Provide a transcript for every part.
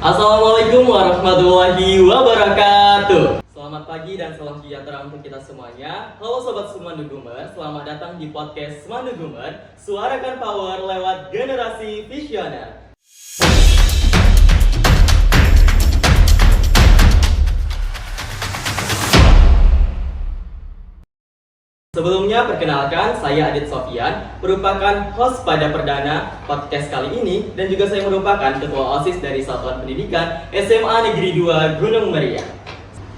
Assalamualaikum warahmatullahi wabarakatuh. Selamat pagi dan salam sejahtera untuk kita semuanya. Halo Sobat Semandu Gumer, selamat datang di podcast Semandu Gumer. Suarakan power lewat generasi visioner. Sebelumnya, perkenalkan, saya Adit Sofian, merupakan host pada perdana podcast kali ini, dan juga saya merupakan Ketua OSIS dari Satuan Pendidikan SMA Negeri 2 Gunung Meriah.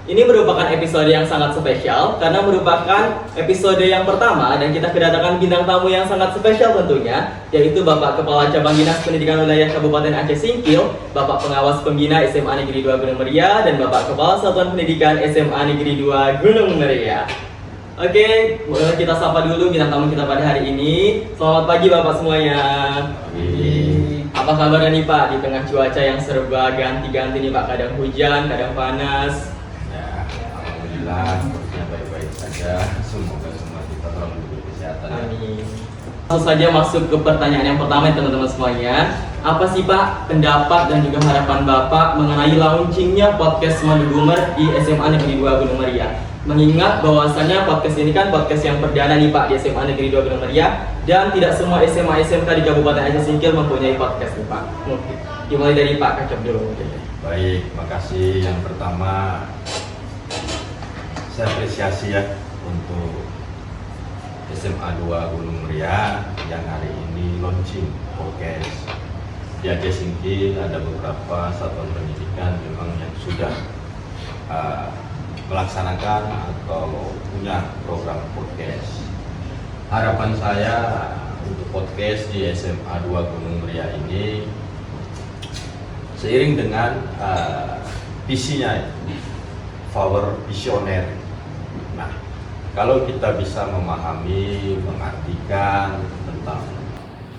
Ini merupakan episode yang sangat spesial, karena merupakan episode yang pertama, dan kita kedatangan bintang tamu yang sangat spesial tentunya, yaitu Bapak Kepala Cabang Dinas Pendidikan Wilayah Kabupaten Aceh Singkil, Bapak Pengawas Pembina SMA Negeri 2 Gunung Meriah, dan Bapak Kepala Satuan Pendidikan SMA Negeri 2 Gunung Meriah. Oke, kita sapa dulu bintang tamu kita pada hari ini. Selamat pagi Bapak semuanya. Pagi. Apa kabarnya nih Pak di tengah cuaca yang serba ganti-ganti nih Pak? Kadang hujan, kadang panas. Ya, alhamdulillah, sepertinya baik-baik saja. Semoga semua kita selalu diberi kesehatan. Amin. Langsung saja masuk ke pertanyaan yang pertama teman-teman semuanya. Apa sih Pak pendapat dan juga harapan Bapak mengenai launchingnya podcast Semandu Gumer di SMA Negeri 2 Gunung Meriah? Mengingat bahwasannya podcast ini kan podcast yang perdana nih Pak di SMA Negeri 2 Gunung Meriah, dan tidak semua SMA SMK di Kabupaten Aceh Singkil mempunyai podcast nih Pak. Mungkin dimulai dari Pak Kacop dulu mungkin. Baik, makasih. Yang pertama, saya apresiasi ya untuk SMA 2 Gunung Meriah yang hari ini launching podcast. Di Aceh Singkil ada beberapa satuan pendidikan memang yang sudah melaksanakan atau punya program podcast. Harapan saya untuk podcast di SMA 2 Gunung Meriah ini seiring dengan visinya, power visioner. Nah, kalau kita bisa memahami, mengartikan tentang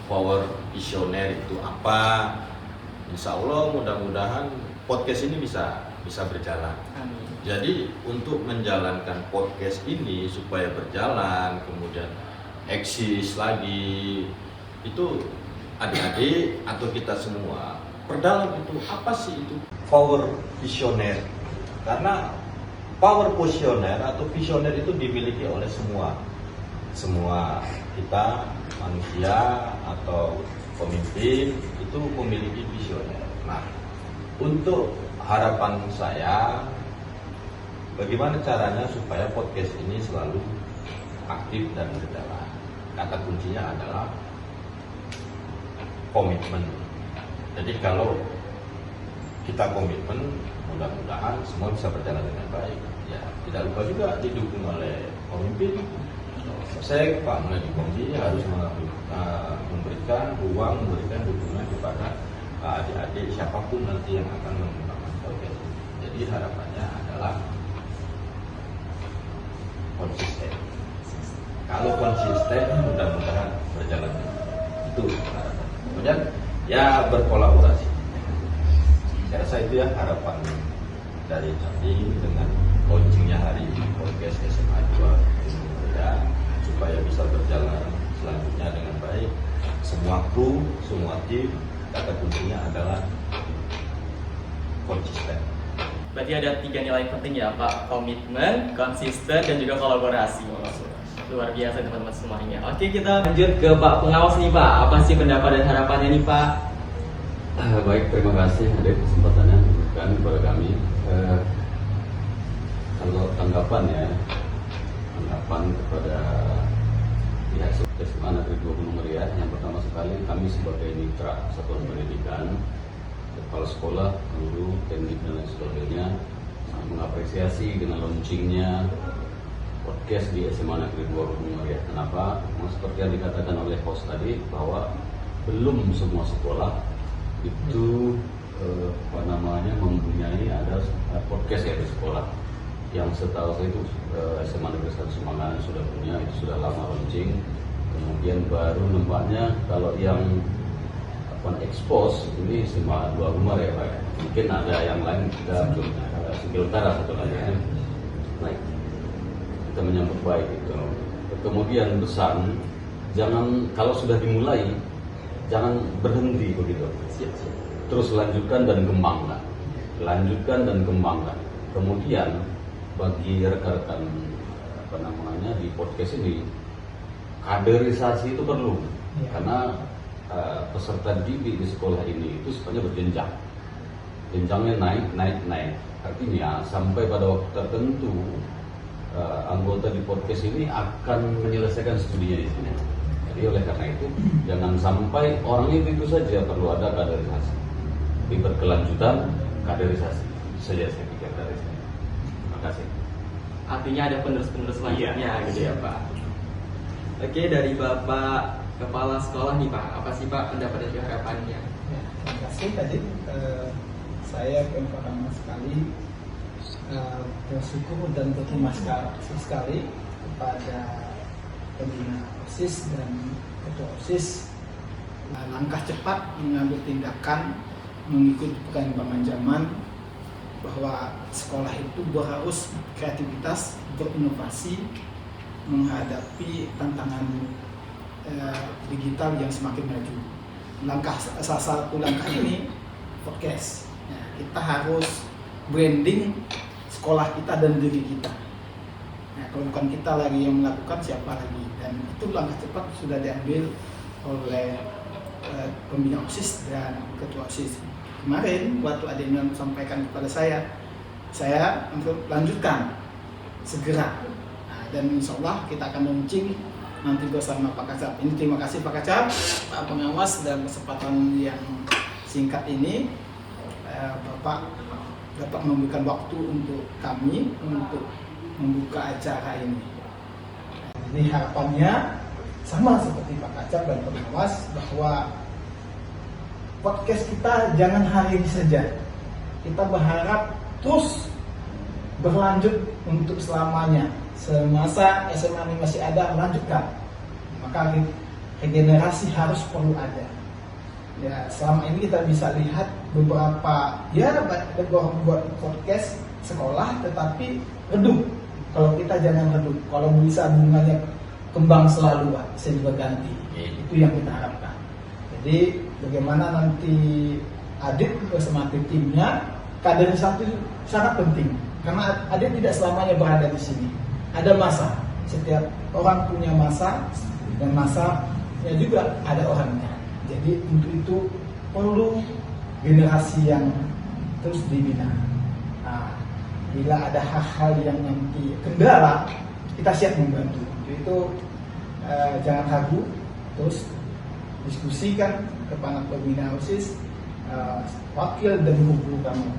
power visioner itu apa, insya Allah mudah-mudahan podcast ini bisa berjalan. Amin. Jadi untuk menjalankan podcast ini supaya berjalan, kemudian eksis lagi, itu adik-adik atau kita semua perdalam itu apa sih itu power visioner? Karena power visioner atau visioner itu dimiliki oleh semua kita manusia atau pemimpin itu memiliki visioner. Nah, untuk harapan saya, bagaimana caranya supaya podcast ini selalu aktif dan berjalan? Kata kuncinya adalah komitmen. Jadi kalau kita komitmen, mudah-mudahan semua bisa berjalan dengan baik. Ya, tidak lupa juga didukung oleh pemimpin. Saya Pak Mulyadi Kombi harus memberikan ruang, memberikan dukungan kepada adik-adik siapapun nanti yang akan menggunakan podcast ini. Jadi harapannya adalah konsisten. Kalau konsisten, mudah-mudahan berjalan. Itu harapan. Kemudian ya berkolaborasi. Saya rasa itu ya harapan dari kami dengan launchingnya hari ini podcast SMA 2 ya, supaya bisa berjalan selanjutnya dengan baik. Semua kru, semua tim, kata kuncinya adalah konsisten. Berarti ada 3 nilai penting ya Pak, komitmen, konsisten, dan juga kolaborasi. Luar biasa teman-teman semuanya. Oke, kita lanjut ke Pak Pengawas nih Pak. Apa sih pendapat dan harapannya nih Pak? Baik, terima kasih ada kesempatannya diberikan kepada kami. Kalau tanggapan kepada pihak SMA Negeri 2 Gunung Meriah, yang pertama sekali kami sebagai mitra satuan pendidikan, kepala sekolah, guru, teknik dan lain sebagainya sangat mengapresiasi dengan launchingnya podcast di SMA Negeri 2 Gunung Meriah. Kenapa? Seperti yang dikatakan oleh host tadi, bahwa belum semua sekolah itu mempunyai ada podcast ya di sekolah. Yang setahu saya itu SMA Negeri 1 Semangan sudah punya, itu sudah lama launching. Kemudian baru nampaknya kalau yang expose ini SMA 2 Gunung ya Pak. Mungkin ada yang lain, kita Singkil Utara satu lagi ya. Baik, kita menyambut baik itu. Kemudian pesan, jangan kalau sudah dimulai jangan berhenti begitu. terus lanjutkan dan kembangkan, kemudian bagi rekan-rekan di podcast ini, kaderisasi itu perlu karena peserta didik di sekolah ini itu sebenarnya berjenjang, jenjangnya naik, artinya sampai pada waktu tertentu anggota di podcast ini akan menyelesaikan studinya di sini. Jadi oleh karena itu jangan sampai orang itu saja, perlu ada kaderisasi, di berkelanjutan kaderisasi. Itu saja saya pikir dari saya. Terima kasih. Artinya ada penerus-penerus selanjutnya gitu ya Pak. Oke, dari Bapak Kepala Sekolah nih Pak, apa sih Pak pendapat dan harapannya? Ya, terima kasih tadi. Saya pertama sekali bersyukur dan berterima kasih sekali kepada pembina OSIS dan ketua OSIS langkah cepat mengambil tindakan mengikuti perkembangan zaman, bahwa sekolah itu harus kreativitas, berinovasi menghadapi tantangan digital yang semakin maju. Salah satu langkah ini podcast. Nah, kita harus branding sekolah kita dan diri kita. Nah, kalau bukan kita lagi yang melakukan, siapa lagi? Dan itu langkah cepat sudah diambil oleh pembina OSIS dan ketua OSIS. Kemarin waktu ada yang sampaikan kepada saya untuk lanjutkan segera. Nah, dan insya Allah kita akan launching nanti bersama Pak Kacap. Ini terima kasih Pak Kacap, Pak Pengawas, dan kesempatan yang singkat ini Bapak dapat memberikan waktu untuk kami untuk membuka acara ini. Jadi harapannya sama seperti Pak Kacap dan Pak Pengawas, bahwa podcast kita jangan hari ini saja. Kita berharap terus berlanjut untuk selamanya. Semasa SMA ini masih ada, lanjutkan. Maka regenerasi harus perlu ada. Ya, selama ini kita bisa lihat beberapa buat podcast sekolah, tetapi redup. Kalau kita jangan redup, kalau bisa bunganya kembang selalu, silih berganti. Itu yang kita harapkan. Jadi bagaimana nanti Adit bersama timnya, kaderisasi sangat penting. Karena Adit tidak selamanya berada di sini. Ada masa, setiap orang punya masa, dan masanya juga ada orangnya. Jadi untuk itu perlu generasi yang terus dibina. Nah, bila ada hal-hal yang nanti kendala, kita siap membantu. Untuk itu jangan ragu, terus diskusikan kepada pembina OSIS, wakil dan guru-guru kamu.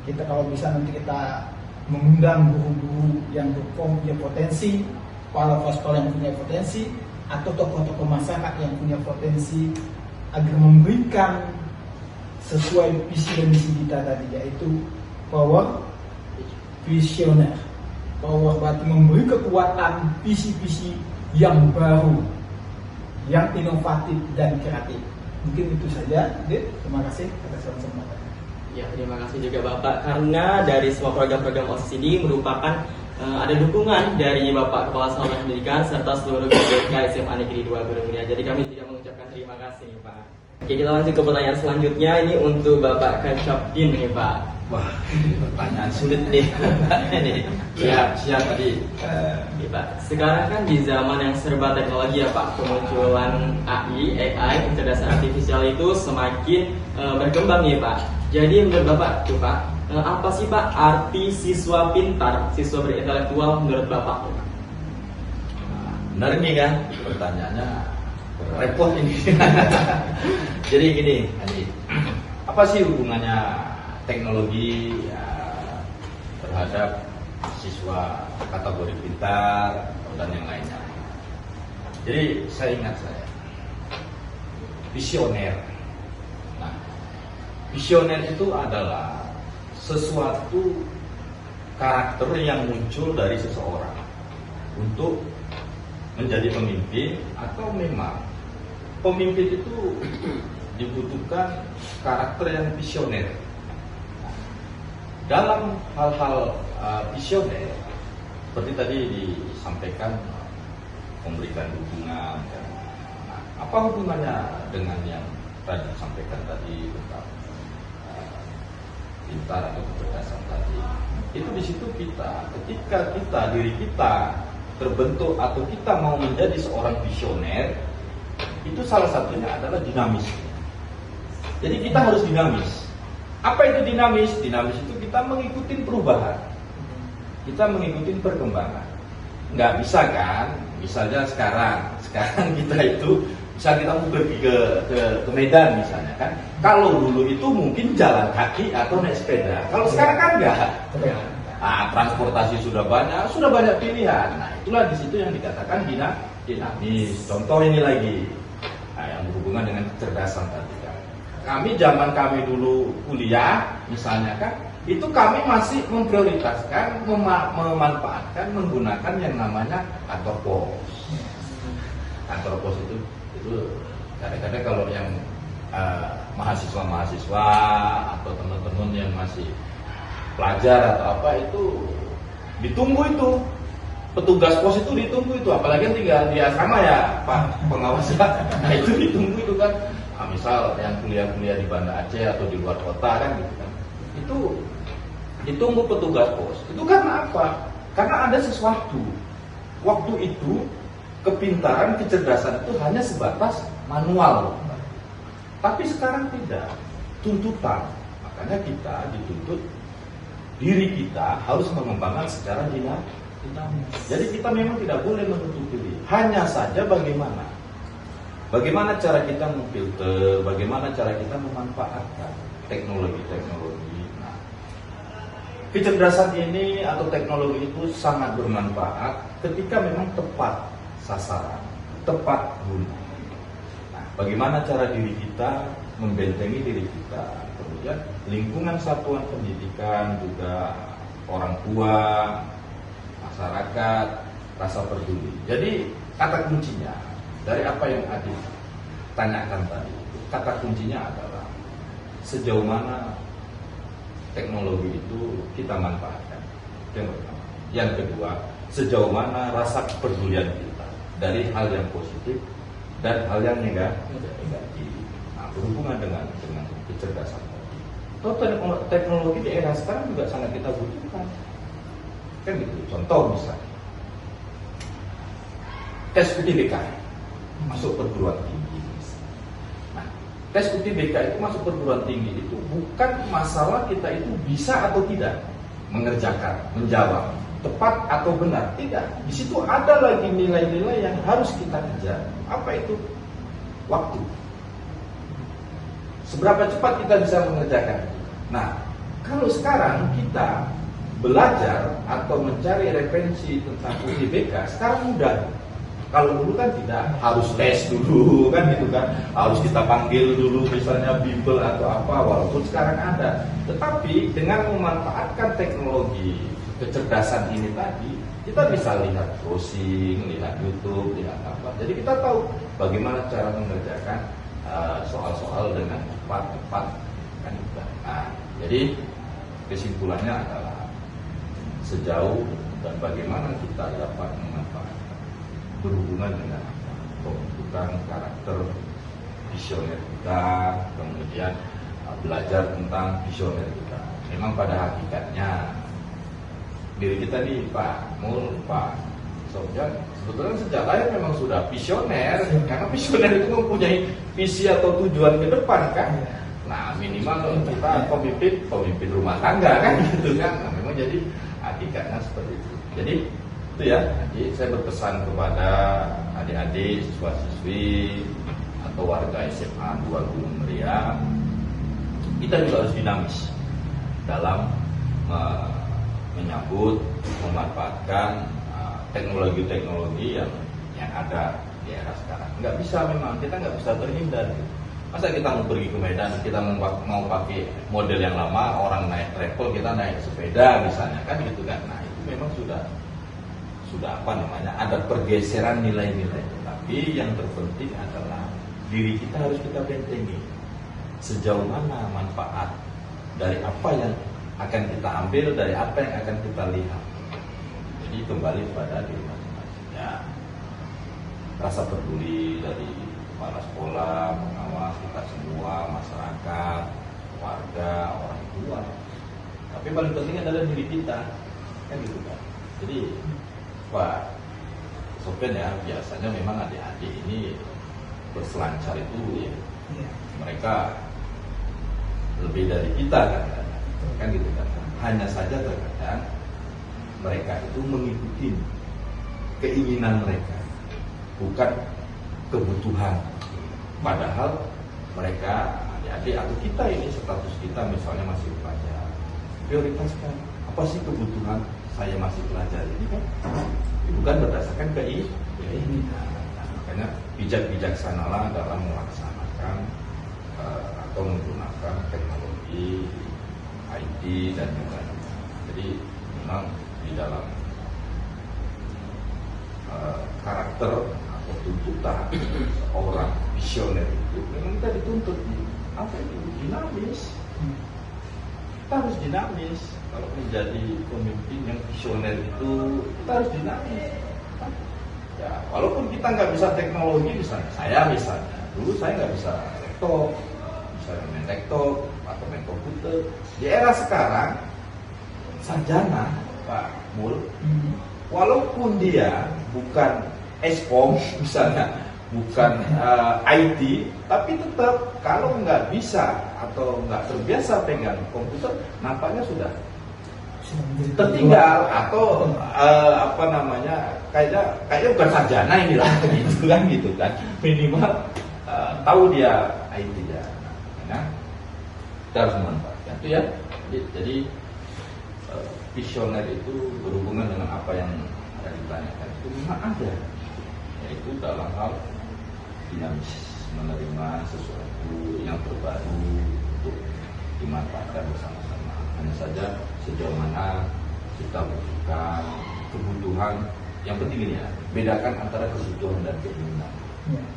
Kita kalau bisa nanti kita mengundang guru-guru yang punya potensi, kepala sekolah yang punya potensi, atau tokoh-tokoh masyarakat yang punya potensi, agar memberikan sesuai visi dan misi kita tadi, yaitu power visioner. Power berarti memberi kekuatan visi-visi yang baru, yang inovatif dan kreatif. Mungkin itu saja, Dit. Terima kasih atas kesempatan. Ya, terima kasih juga Bapak, karena dari semua program-program OSIS ini merupakan ada dukungan dari Bapak Kepala Sekolah Pendidikan serta seluruh GBK SMA Negeri 2 Gunung Mulia. Jadi kami tidak mengucapkan terima kasih Pak. Oke, kita lanjut ke pertanyaan selanjutnya. Ini untuk Bapak Kacapdin nih Pak. Wah, pertanyaan sulit nih. Siap tadi. Pak, sekarang kan di zaman yang serba teknologi ya Pak, kemunculan AI, kecerdasan artifisial itu semakin berkembang nih Pak. Jadi menurut Bapak tuh Pak, apa sih Pak arti siswa pintar, siswa berintelektual menurut Bapak? Benar nih kan, pertanyaannya repot ini. Jadi gini, apa sih hubungannya teknologi terhadap siswa kategori pintar dan yang lainnya? Jadi saya ingat visioner. Nah, visioner itu adalah sesuatu karakter yang muncul dari seseorang untuk menjadi pemimpin, atau memang pemimpin itu dibutuhkan karakter yang visioner. Dalam hal-hal visioner, seperti tadi disampaikan, memberikan dukungan. Nah, apa hubungannya dengan yang tadi disampaikan tadi tentang pintar atau kecerdasan tadi. Itu di situ ketika diri kita terbentuk atau kita mau menjadi seorang visioner, itu salah satunya adalah dinamis. Jadi kita harus dinamis. Apa itu dinamis? Dinamis itu kita mengikuti perubahan, kita mengikuti perkembangan. Nggak bisa kan? Misalnya sekarang kita itu, misal kita mau pergi ke Medan misalnya kan, kalau dulu itu mungkin jalan kaki atau naik sepeda. Kalau sekarang kan enggak. Transportasi sudah banyak pilihan. Nah, itulah di situ yang dikatakan dinamis. Contoh ini lagi, yang berhubungan dengan kecerdasan tadi kan. Zaman kami dulu kuliah misalnya kan, itu kami masih memprioritaskan, memanfaatkan, menggunakan yang namanya kantor pos. Kantor pos itu kadang-kadang kalau yang mahasiswa atau teman-teman yang masih pelajar atau apa itu ditunggu itu, petugas pos itu ditunggu itu, apalagi yang tinggal di asrama ya Pak pengawas. Nah itu ditunggu itu kan, misal yang kuliah-kuliah di Banda Aceh atau di luar kota kan gitu kan, itu ditunggu petugas pos. Itu karena apa? Karena ada sesuatu. Waktu itu kepintaran, kecerdasan itu hanya sebatas manual. Tapi sekarang tidak, tuntutan. Makanya kita dituntut, diri kita harus mengembangkan secara dinamis. Jadi kita memang tidak boleh menutup diri. Hanya saja bagaimana cara kita memfilter, bagaimana cara kita memanfaatkan teknologi. Nah, kecerdasan ini atau teknologi itu sangat bermanfaat ketika memang tepat sasaran, tepat guna. Nah, bagaimana cara diri kita membentengi diri kita, kemudian lingkungan satuan pendidikan, juga orang tua, masyarakat, rasa peduli. Jadi kata kuncinya dari apa yang Adit tanyakan tadi, kata kuncinya adalah sejauh mana teknologi itu kita manfaatkan. Yang pertama. Yang kedua, sejauh mana rasa kepedulian kita dari hal yang positif dan hal yang negatif. Nah, berhubungan dengan kecerdasan tadi. Teknologi di era sekarang juga sangat kita butuhkan. Kan gitu. Contoh misalnya, tes UTBK masuk perguruan tinggi. Nah, tes UTBK itu masuk perguruan tinggi itu bukan masalah kita itu bisa atau tidak mengerjakan, menjawab tepat atau benar, tidak. Di situ ada lagi nilai-nilai yang harus kita kejar. Apa itu? Waktu. Seberapa cepat kita bisa mengerjakan. Nah, kalau sekarang kita belajar atau mencari referensi tentang UTBK, sekarang mudah. Kalau dulu kan tidak, harus tes dulu kan gitu kan, harus kita panggil dulu misalnya bimbel atau apa, walaupun sekarang ada. Tetapi dengan memanfaatkan teknologi kecerdasan ini tadi, kita bisa lihat browsing, lihat YouTube, lihat apa. Jadi kita tahu bagaimana cara mengerjakan soal-soal dengan cepat kan gitu. Nah, jadi kesimpulannya adalah sejauh dan bagaimana kita dapat memanfaatkan berhubungan dengan pembentukan karakter visioner kita, kemudian belajar tentang visioner kita. Memang pada hakikatnya diri kita nih Pak Mul, Pak Sofyan, sebetulnya sejak lahir memang sudah visioner, karena visioner itu mempunyai visi atau tujuan ke depan kan. Nah minimal kita pemimpin rumah tangga kan gitu kan. Nah, memang jadi hakikatnya seperti itu. Jadi itu ya, jadi saya berpesan kepada adik-adik, siswa-siswi atau warga SMA 2 Gunung Meriam, kita juga harus dinamis dalam menyambut, memanfaatkan teknologi-teknologi yang ada di era sekarang. Nggak bisa, memang kita nggak bisa terhindar. Masa kita mau pergi ke Medan, kita mau pakai model yang lama, orang naik travel, kita naik sepeda misalnya kan gitu kan. Nah itu memang sudah apa namanya, ada pergeseran nilai-nilai. Tapi yang terpenting adalah diri kita harus kita bentengi. Sejauh mana manfaat dari apa yang akan kita ambil, dari apa yang akan kita lihat. Jadi kembali pada diri masing-masing. Ya, rasa peduli dari kepala sekolah, pengawas, kita semua, masyarakat, warga, orang tua, Tapi paling penting adalah diri kita, kan gitu kan. Jadi Pak Sofian ya, biasanya memang adik-adik ini berselancar itu ya, Iya. mereka lebih dari kita kan gitu kan. Hanya saja terkadang mereka itu mengikuti keinginan mereka, bukan kebutuhan. Padahal mereka adik-adik atau kita ini, status kita misalnya masih pelajar, prioritaskan apa sih kebutuhan saya masih pelajar ini kan, bukan berdasarkan keinginan. Nah, makanya bijak-bijaksanalah dalam melaksanakan atau menggunakan teknologi IT dan lain-lain. Jadi memang di dalam karakter atau tuntutan seorang visioner itu memang kita dituntut apa itu dinamis. Kita harus dinamis. Kalau menjadi pemimpin yang visioner itu kita harus dinamis. Ya, walaupun kita nggak bisa teknologi, misalnya saya dulu saya nggak bisa laptop, misalnya main laptop atau main komputer. Di era sekarang sarjana Pak Mul, walaupun dia bukan Eskom misalnya, bukan IT, tapi tetap kalau nggak bisa atau nggak terbiasa pegang komputer, nampaknya sudah tertinggal atau apa namanya, kayaknya bukan sarjana inilah gitu kan, minimal tahu dia IT ya. Nah, kita harus memanfaatkan itu ya. Jadi visioner itu berhubungan dengan apa yang ada ditanyakan itu memang ada, yaitu dalam hal dinamis, menerima sesuatu yang terbaru untuk dimanfaatkan bersama-sama. Hanya saja sejauh mana kita butuhkan kebutuhan. Yang penting ini ya, bedakan antara kebutuhan dan keinginan.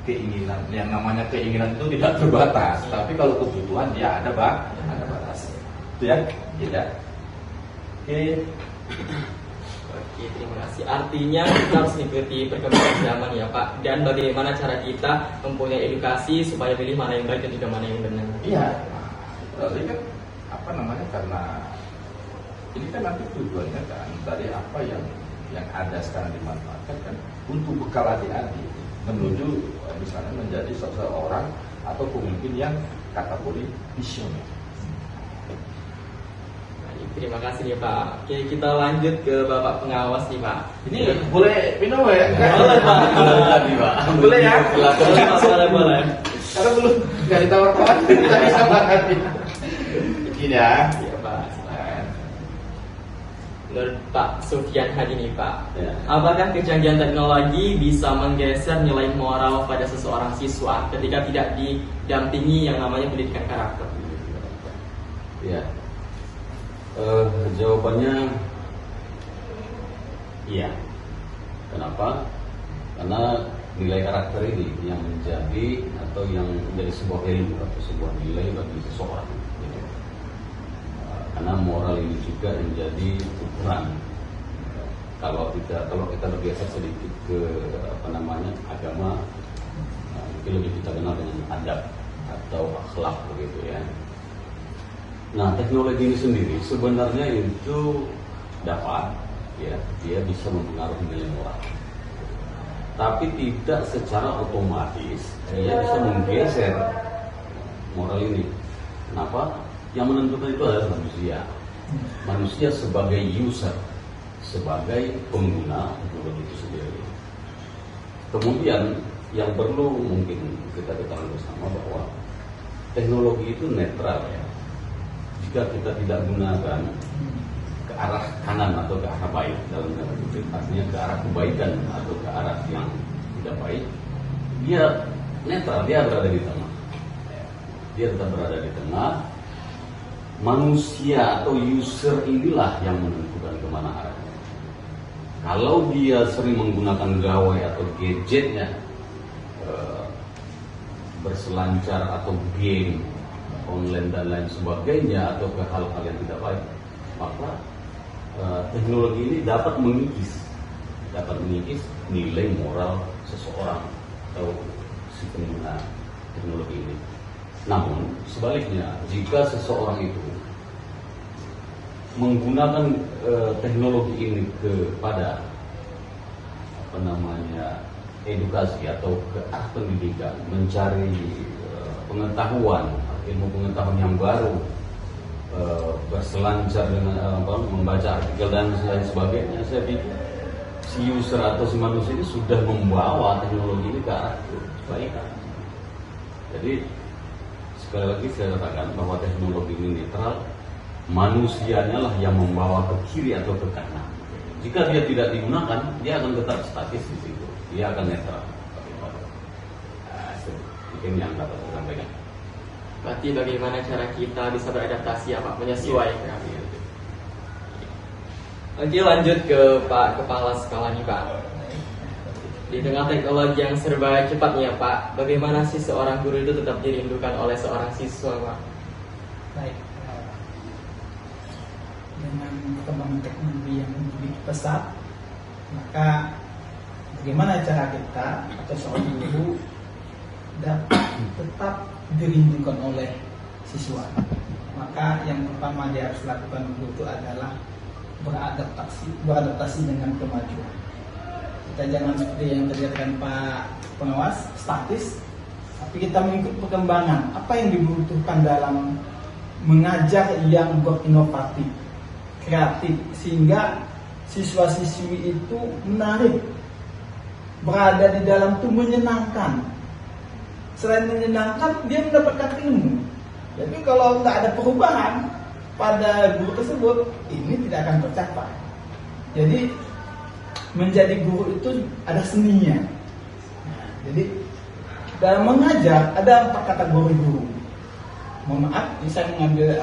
Keinginan, yang namanya keinginan itu tidak terbatas, tapi kalau kebutuhan dia ada batas. Itu ya, tidak. Oke. Oke, terima kasih. Artinya kita harus mengikuti perkembangan zaman ya Pak. Dan bagaimana cara kita mempunyai edukasi supaya pilih mana yang baik dan juga mana yang benar. Iya. Berarti kan apa namanya, karena ini kan nanti tujuannya kan dari apa yang ada sekarang dimanfaatkan kan untuk bekal adik-adik menuju misalnya menjadi seseorang atau pemimpin yang kategori visioner. Terima kasih nih Pak. Oke, kita lanjut ke Bapak Pengawas nih Pak. Ini boleh minum ya? Boleh Pak. Tadi Pak. Boleh ya? Boleh. Karena belum nggak ditawar-tawar, kita bisa makan. Begini ya. Iya Pak, silakan. Menurut Pak Sofian Hadi nih Pak, Ya. apakah kecanggihan teknologi bisa menggeser nilai moral pada seseorang siswa ketika tidak didampingi yang namanya pendidikan karakter? Ya. Jawabannya iya. Kenapa? Karena nilai karakter ini yang menjadi atau yang menjadi sebuah value atau sebuah nilai bagi seseorang. Gitu. Karena moral ini juga menjadi ukuran. Kalau kita bergeser sedikit ke agama, mungkin lebih kita kenal dengan adab atau akhlak begitu ya. Nah, teknologi ini sendiri sebenarnya itu dapat ya, dia bisa mempengaruhi nilai moral. Tapi tidak secara otomatis dia bisa menggeser moral ini. Kenapa? Yang menentukan itu adalah manusia. Manusia sebagai user, sebagai pengguna teknologi itu sendiri. Kemudian yang perlu mungkin kita ketahui bersama bahwa teknologi itu netral ya. Jika kita tidak gunakan ke arah kanan atau ke arah baik dalam tanda kutip, artinya ke arah kebaikan atau ke arah yang tidak baik, dia netral, dia berada di tengah. Dia tetap berada di tengah. Manusia atau user inilah yang menentukan kemana arahnya. Kalau dia sering menggunakan gawai atau gadgetnya, berselancar atau game online dan lain sebagainya, atau ke hal-hal yang tidak baik, maka teknologi ini dapat mengikis nilai moral seseorang atau si pengguna teknologi ini. Namun sebaliknya, jika seseorang itu menggunakan teknologi ini kepada edukasi atau ke arah pendidikan, mencari pengetahuan, ilmu pengetahuan yang baru, berselancar dengan membaca artikel dan lain sebagainya. Saya pikir si user atau si manusia ini sudah membawa teknologi ini ke arah kebaikan. Jadi sekali lagi saya katakan bahwa teknologi ini netral, manusianya lah yang membawa ke kiri atau ke kanan. Jika dia tidak digunakan, dia akan tetap statis di situ. Dia akan netral. Mungkin yang dapat saya sampaikan. Berarti bagaimana cara kita bisa beradaptasi ya Pak, menyesuaikan. Oke, lanjut ke Pak Kepala Sekolah nih Pak. Di tengah teknologi yang serba cepat nih ya Pak, bagaimana sih seorang guru itu tetap dirindukan oleh seorang siswa Pak? Baik, dengan perkembangan teknologi yang begitu pesat, maka bagaimana cara kita atau seorang guru dapat tetap dirindukan oleh siswa? Maka yang pertama dia harus lakukan dulu itu adalah beradaptasi dengan kemajuan. Kita jangan seperti yang terjadi Pak Pengawas, statis, tapi kita mengikut perkembangan. Apa yang dibutuhkan dalam mengajar yang berinovatif, kreatif, sehingga siswa-siswi itu menarik, berada di dalam itu menyenangkan. Selain menyenangkan, dia mendapatkan ilmu. Jadi kalau nggak ada perubahan pada guru tersebut, ini tidak akan tercapai. Jadi menjadi guru itu ada seninya. Nah, jadi dalam mengajar ada 4 kategori guru. Mohon maaf, ini saya mengambil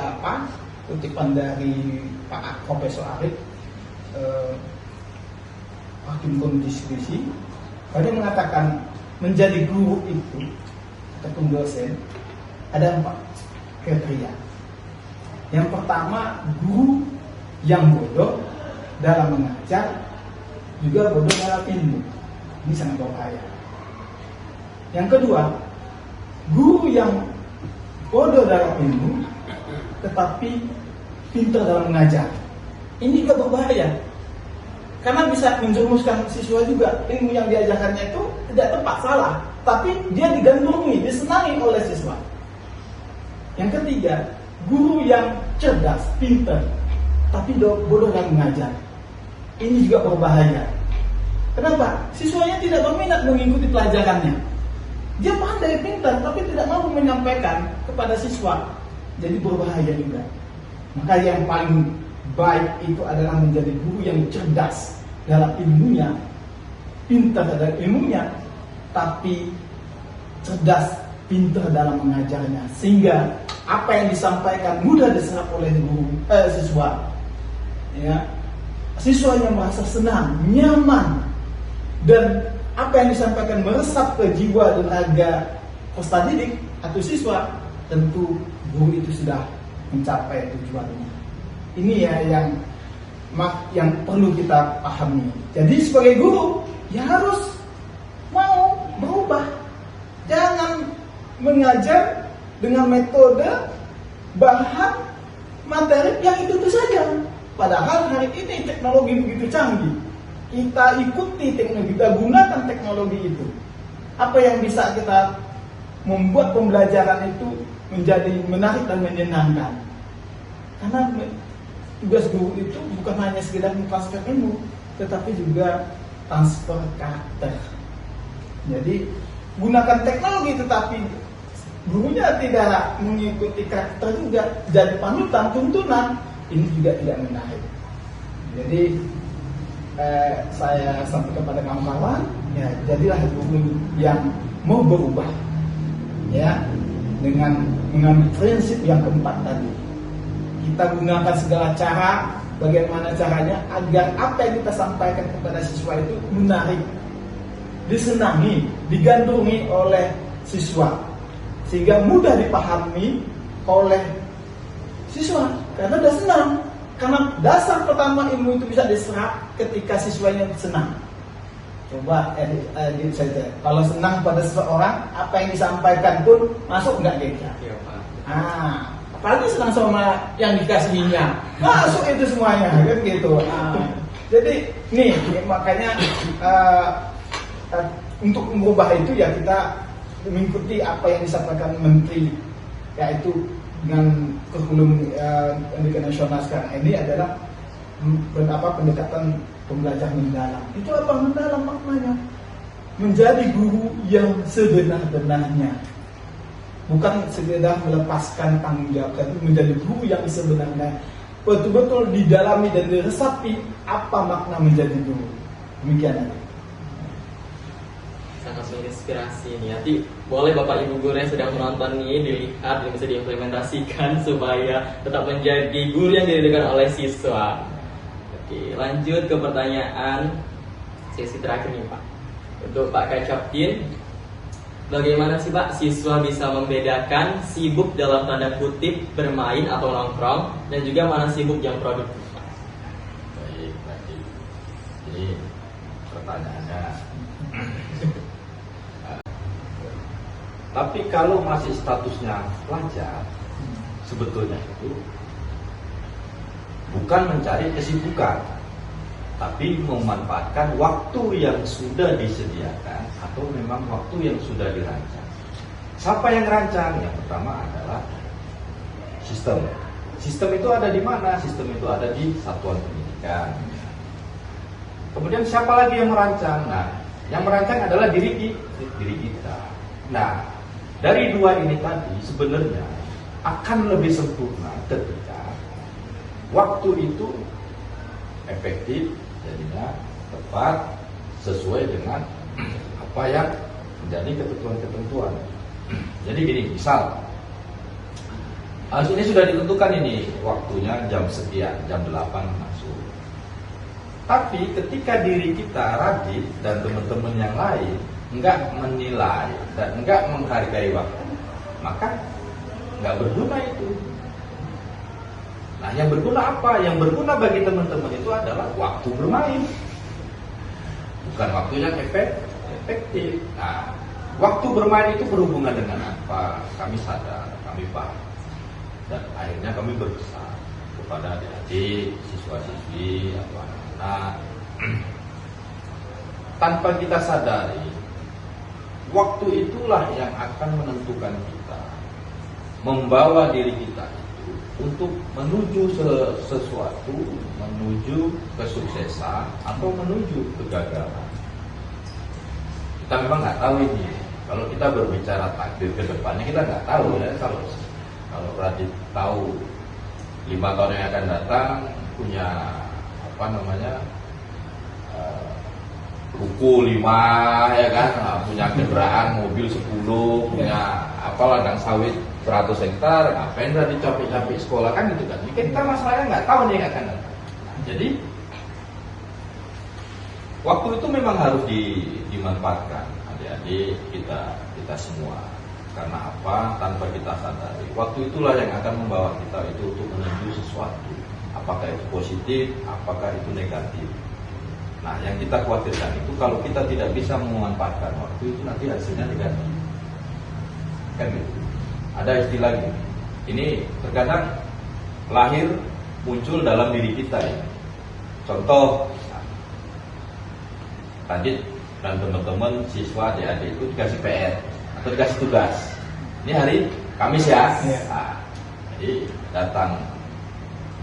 kutipan dari Pak Profesor Arif, hakim diskusi. Dia mengatakan menjadi guru itu ataupun dosen ada 4 kriteria. Yang pertama, guru yang bodoh dalam mengajar, juga bodoh dalam ilmu. Ini sangat berbahaya. Yang kedua, guru yang bodoh dalam ilmu tetapi pintar dalam mengajar. Ini juga berbahaya, karena bisa menjerumuskan siswa juga. Ilmu yang diajarkannya itu tidak tepat, salah, tapi dia digandrungi, disenangi oleh siswa. Yang ketiga, guru yang cerdas, pintar, tapi bodoh dalam mengajar. Ini juga berbahaya. Kenapa? Siswanya tidak berminat mengikuti pelajarannya. Dia pandai, pintar, tapi tidak mampu menyampaikan kepada siswa. Jadi berbahaya juga. Maka yang paling baik itu adalah menjadi guru yang cerdas dalam ilmunya, pintar dalam ilmunya, tapi cerdas, pintar dalam mengajarnya, sehingga apa yang disampaikan mudah diserap oleh siswa. Ya, siswanya merasa senang, nyaman, dan apa yang disampaikan meresap ke jiwa dan raga peserta didik atau siswa. Tentu guru itu sudah mencapai tujuannya. Ini ya yang perlu kita pahami. Jadi sebagai guru ya harus mau berubah. Jangan mengajar dengan metode bahan materi yang itu saja. Padahal hari ini teknologi begitu canggih. Kita ikuti teknologi, kita gunakan teknologi itu. Apa yang bisa kita membuat pembelajaran itu menjadi menarik dan menyenangkan. Karena tugas guru itu bukan hanya sekedar mentransfer ilmu, tetapi juga transfer karakter. Jadi gunakan teknologi tetapi gurunya tidak mengikuti karakter juga, jadi panutan, tuntunan, ini juga tidak menarik. Jadi saya sampaikan kepada kawan-kawan, ya jadilah guru yang mau berubah, ya, dengan mengambil prinsip yang keempat tadi. Kita gunakan segala cara, bagaimana caranya agar apa yang kita sampaikan kepada siswa itu menarik, disenangi, digandrungi oleh siswa, sehingga mudah dipahami oleh siswa karena sudah senang. Karena dasar pertama ilmu itu bisa diserap ketika siswanya senang. Coba saja, kalau senang pada seseorang, apa yang disampaikan pun masuk nggak kira? Iya Pak. apalagi senang sama yang dikasihinya, masuk itu semuanya kan gitu. Jadi nih makanya untuk mengubah itu ya kita mengikuti apa yang disampaikan Menteri, yaitu dengan kurikulum pendidikan nasional sekarang ini adalah pendekatan pembelajaran mendalam. Itu apa mendalam maknanya? Menjadi guru yang sebenar-benarnya, bukan sekedar melepaskan tanggung jawab, tapi menjadi guru yang sebenarnya, betul-betul didalami dan diresapi apa makna menjadi guru. Demikian. Sangat menginspirasi nih. Nanti boleh Bapak Ibu guru yang sedang menonton ini dilihat dan bisa diimplementasikan supaya tetap menjadi guru yang dididikan oleh siswa. Oke, lanjut ke pertanyaan sesi terakhir nih Pak. Untuk Pak Kacaptin, bagaimana sih Pak siswa bisa membedakan sibuk dalam tanda kutip bermain atau nongkrong dan juga mana sibuk yang produktif Pak? Baik. Jadi pertanyaannya, tapi kalau masih statusnya pelajar, sebetulnya itu bukan mencari kesibukan, tapi memanfaatkan waktu yang sudah disediakan atau memang waktu yang sudah dirancang. Siapa yang rancang? Yang pertama adalah sistem. Sistem itu ada di mana? Sistem itu ada di satuan pendidikan. Kemudian siapa lagi yang merancang? Nah, yang merancang adalah diri kita. Nah, dari dua ini tadi sebenarnya akan lebih sempurna ketika waktu itu efektif, jadinya tepat, sesuai dengan apa yang menjadi ketentuan-ketentuan. Jadi gini, misal ini sudah ditentukan ini waktunya jam sekian, jam 8 masuk. Tapi ketika diri kita Radit dan teman-teman yang lain enggak menilai dan enggak menghargai waktu, maka enggak berguna itu. Nah, yang berguna apa? Yang berguna bagi teman-teman itu adalah waktu bermain, bukan waktu yang efektif. Nah, waktu bermain itu berhubungan dengan apa? Kami sadar, kami paham, dan akhirnya kami berpesan kepada adik-adik, siswa-siswi atau anak-anak, tanpa kita sadari, waktu itulah yang akan menentukan kita, membawa diri kita itu untuk menuju sesuatu, menuju kesuksesan atau menuju kegagalan. Kita memang nggak tahu ini. Kalau kita berbicara takdir ke depannya, kita nggak tahu ya. Kalau Radit tahu 5 tahun yang akan datang punya ruko 5 ya kan, punya kendaraan mobil 10, punya ladang sawit 100 hektar, ngapain Radit capek-capek sekolah kan gitu kan. Kita masalahnya nggak tahu nih yang akan datang. Nah, jadi waktu itu memang harus dimanfaatkan adik-adik kita semua. Karena apa? Tanpa kita sadari, waktu itulah yang akan membawa kita itu untuk menuju sesuatu. Apakah itu positif, apakah itu negatif. Nah, yang kita khawatirkan itu kalau kita tidak bisa memanfaatkan waktu itu, nanti hasilnya negatif. Kan gitu. Ada istilah gini. Ini terkadang lahir muncul dalam diri kita ya. Contoh, Radit dan teman-teman siswa adik-adik itu dikasih PR atau dikasih tugas. Ini hari Kamis ya. Nah, jadi datang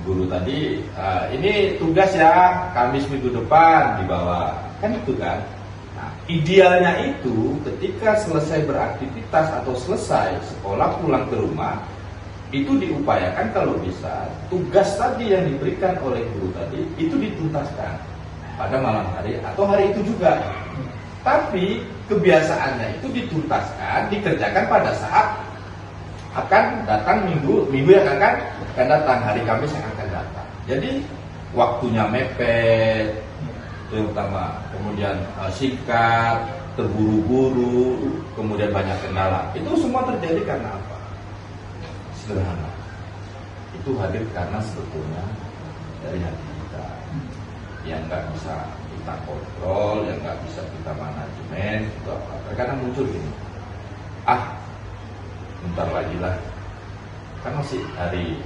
guru tadi, ini tugas ya, Kamis minggu depan dibawa, kan itu kan. Nah, idealnya itu ketika selesai beraktivitas atau selesai sekolah pulang ke rumah, itu diupayakan kalau bisa tugas tadi yang diberikan oleh guru tadi itu dituntaskan pada malam hari atau hari itu juga. Tapi kebiasaannya itu dituntaskan, dikerjakan pada saat akan datang minggu yang akan datang, hari Kamis yang akan datang. Jadi waktunya mepet, terutama kemudian singkat, terburu-buru, kemudian banyak kendala. Itu semua terjadi karena apa? Sederhana. Itu hadir karena sebetulnya dari hati kita yang nggak bisa kita kontrol, yang nggak bisa kita manajemen, itu apa? Terkadang muncul gini, bentar lagi lah kan masih hari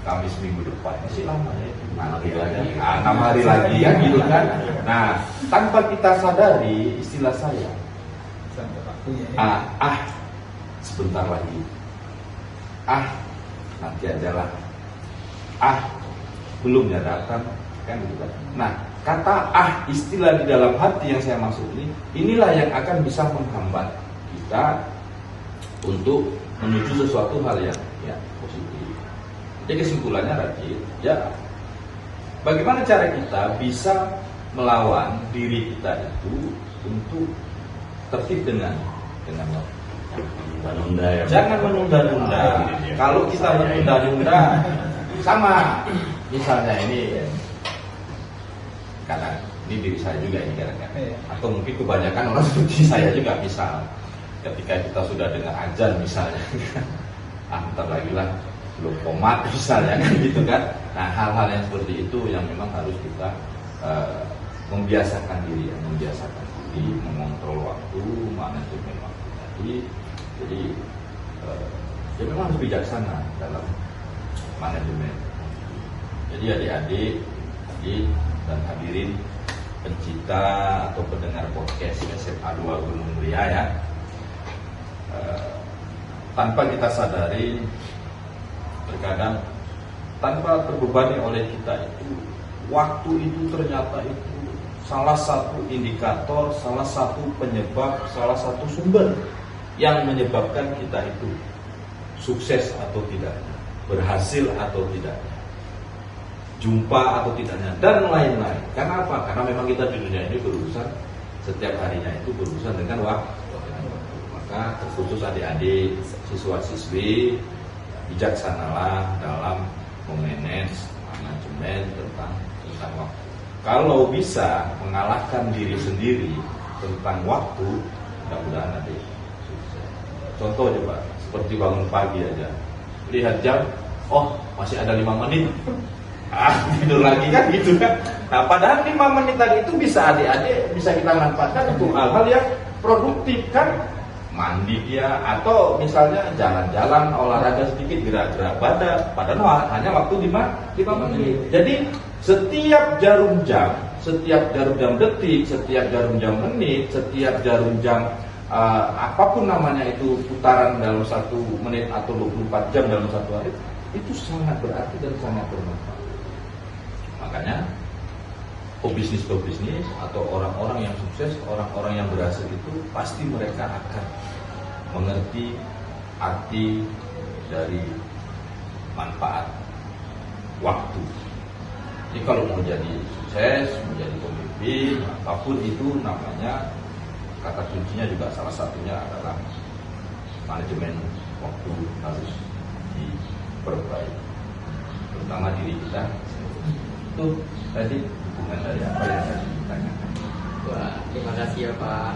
Kamis minggu depan, masih lama ya, 6 hari lagi. 6 hari lagi ya gitu kan. Nah, tanpa kita sadari istilah saya, Sampai waktunya ya. sebentar lagi, nanti aja lah, belum ya datang, kan gitu kan. Nah, kata istilah di dalam hati yang saya maksud ini, inilah yang akan bisa menghambat kita untuk menuju sesuatu hal yang positif. Jadi kesimpulannya Rajin, ya bagaimana cara kita bisa melawan diri kita itu untuk tertib dengan waktu. Menunda ya. Jangan menunda-nunda. Kalau kita menunda-nunda, sama misalnya ini, karena ini diri saya juga ini kadang-kadang, atau mungkin kebanyakan orang seperti saya juga, misal ketika kita sudah dengar azan misalnya, ntar lagi lah belum komat misalnya kan gitu kan. Nah, hal-hal yang seperti itu yang memang harus kita membiasakan diri, mengontrol waktu, manajemen waktu tadi. Jadi ya memang harus bijaksana dalam manajemen. Jadi adik-adik dan hadirin pencinta atau pendengar podcast SMA 2 Gunung Muria ya, tanpa kita sadari, terkadang tanpa terbebani oleh kita itu, waktu itu ternyata itu salah satu indikator, salah satu penyebab, salah satu sumber yang menyebabkan kita itu sukses atau tidak, berhasil atau tidak, jumpa atau tidaknya, dan lain-lain. Karena apa? Karena memang kita di dunia ini berurusan, setiap harinya itu berurusan dengan waktu. Maka terkhusus adik-adik, siswa-siswi, bijaksanalah dalam memanage manajemen tentang waktu. Kalau bisa mengalahkan diri sendiri tentang waktu, mudah-mudahan adik sukses. Contoh coba, seperti bangun pagi aja, lihat jam, masih ada 5 menit, tidur lagi kan gitu kan. Nah, padahal 5 menit tadi itu bisa adik-adik bisa kita manfaatkan untuk hal-hal yang produktif kan. Mandi dia, atau misalnya jalan-jalan, olahraga sedikit, gerak-gerak badan, padahal hanya waktu 5 menit. Jadi setiap jarum jam detik, setiap jarum jam menit, setiap jarum jam apapun namanya itu, putaran dalam 1 menit atau 24 jam dalam 1 hari, itu sangat berarti dan sangat bermanfaat. Makanya pebisnis atau orang-orang yang sukses, orang-orang yang berhasil itu pasti mereka akan mengerti arti dari manfaat waktu. Jadi kalau mau jadi sukses, menjadi pemimpin, apapun itu namanya, kata kuncinya juga salah satunya adalah manajemen waktu harus diperbaiki, terutama diri kita. Itu tadi hubungan dari apa yang tadi ditanyakan. Wah, terima kasih ya Pak.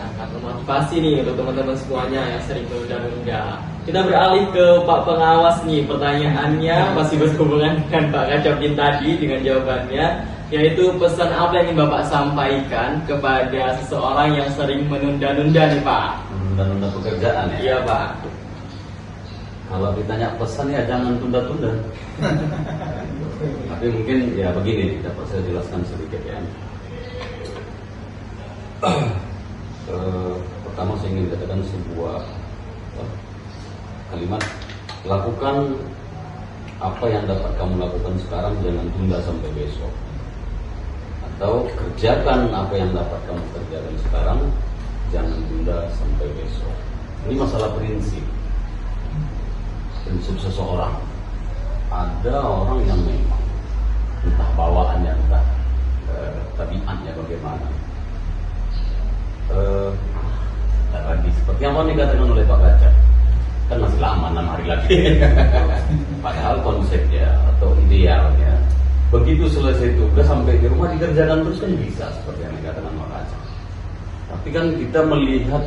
Sangat memotivasi nih untuk teman-teman semuanya yang sering menunda-nunda. Kita beralih ke Pak Pengawas nih. Pertanyaannya masih berhubungan dengan Pak Kacopin tadi dengan jawabannya, yaitu pesan apa yang ingin Bapak sampaikan kepada seseorang yang sering menunda-nunda nih Pak? Menunda-nunda pekerjaan ya? Iya Pak. Kalau ditanya pesan ya jangan tunda-tunda. Tapi mungkin ya begini, dapat saya jelaskan sedikit ya. Pertama saya ingin katakan sebuah kalimat, lakukan apa yang dapat kamu lakukan sekarang, jangan tunda sampai besok. Atau kerjakan apa yang dapat kamu kerjakan sekarang, jangan tunda sampai besok. Ini masalah prinsip seseorang. Ada orang yang memang entah bawaannya, entah tabiatnya bagaimana, lagi seperti yang mau dikatakan oleh Pak Kaca, kan masih lama 6 hari lagi. Padahal konsepnya atau idealnya begitu selesai tugas sampai di rumah dikerjakan terus kan bisa, seperti yang dikatakan Pak Kaca. Tapi kan kita melihat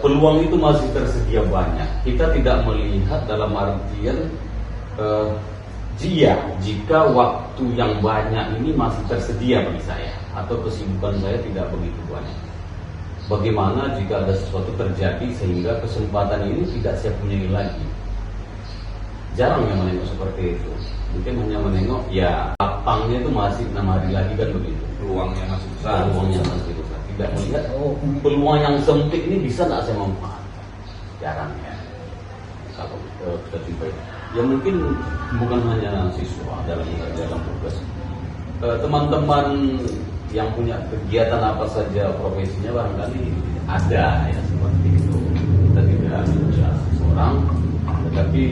peluang itu masih tersedia banyak. Kita tidak melihat dalam artian jika waktu yang banyak ini masih tersedia bagi saya, atau kesibukan saya tidak begitu banyak. Bagaimana jika ada sesuatu terjadi sehingga kesempatan ini tidak saya punyai lagi? jarang yang menengok seperti itu. Mungkin hanya menengok ya lapangnya itu masih 6 hari lagi kan begitu. Peluangnya masih besar. Peluangnya masih besar. Tidak melihat peluang yang sempit ini bisa nggak saya manfaatkan. Jarang ya. Kalau kita jumpai, ya mungkin bukan hanya siswa dalam tugas. Teman-teman yang punya kegiatan apa saja profesinya barangkali ada ya seperti itu. Kita tidak bisa seseorang, tetapi